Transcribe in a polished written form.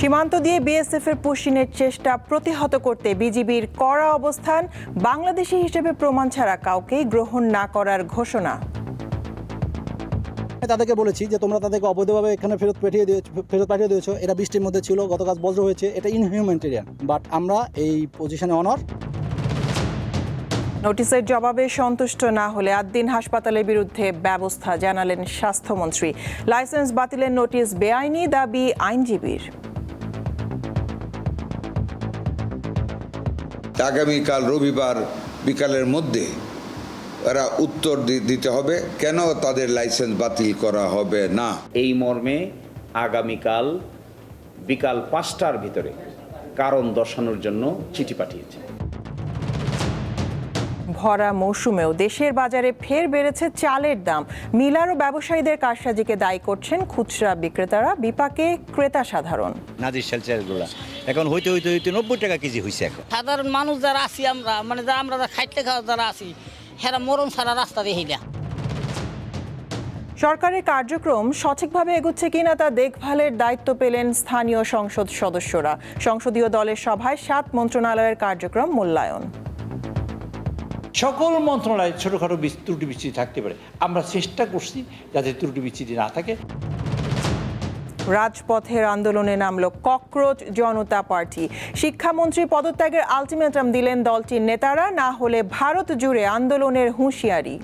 সীমান্ত দিয়ে বিএসএফের পুশিনের চেষ্টা প্রতিহত করতে বিজিবির কড়া অবস্থান, বাংলাদেশি হিসেবে প্রমাণ ছাড়া কাউকেই গ্রহণ না করার ঘোষণা। তাদেরকে বলেছি যে তোমরা তাদেরকে অবৈধভাবে এখানে ফেরত পাঠিয়ে দিয়েছো। এরা বৃষ্টির মধ্যে ছিল, গতকাল বজ্র হয়েছে, এটা ইনহিউম্যানিটেরিয়ান, বাট আমরা এই পজিশনে অনর। নোটিশের জবাবে সন্তুষ্ট না হলে আদ্দিন হাসপাতালের বিরুদ্ধে ব্যবস্থা জানালেন স্বাস্থ্যমন্ত্রী। লাইসেন্স বাতিলের নোটিশ বেআইনি, দাবি আইনজীবীর। আগামীকাল রবিবার বিকালের মধ্যে এরা উত্তর দিতে হবে কেন তাদের লাইসেন্স বাতিল করা হবে না। এই মর্মে আগামীকাল বিকাল 5টার ভিতরে কারণ দর্শানোর জন্য চিঠি পাঠিয়েছে। ভরা মৌসুমেও দেশের বাজারে ফের বেড়েছে চালের দাম। মিলার ও ব্যবসায়ীদের কারসাজিকে দায়ী করছেন খুচরা বিক্রেতারা, বিপাকে ক্রেতা সাধারণ। নাজির চালগুলা এখন হইতে 90 টাকা কেজি হয়েছে। এখন সাধারণ মানুষ যারা আছি আমরা আমরা খাইতে খাওয়া যারা আছি হেরা মরণ সারা রাস্তা দেখি না। সরকারের কার্যক্রম সঠিকভাবে এগুচ্ছে কিনা তা দেখভালের দায়িত্ব পেলেন স্থানীয় সংসদ সদস্যরা। সংসদীয় দলের সভায় 7 মন্ত্রণালয়ের কার্যক্রম মূল্যায়ন। সকল মন্ত্রণালয়ে ছোটোখাটো ত্রুটি বিচ্যুতি থাকতে পারে, আমরা চেষ্টা করছি যাতে ত্রুটি বিচ্যুতি না থাকে। রাজপথের আন্দোলনে নামল ককরোচ জনতা পার্টি। শিক্ষামন্ত্রী পদত্যাগের আলটিমেটাম দিলেন দলটির নেতারা, না হলে ভারত জুড়ে আন্দোলনের হুঁশিয়ারি।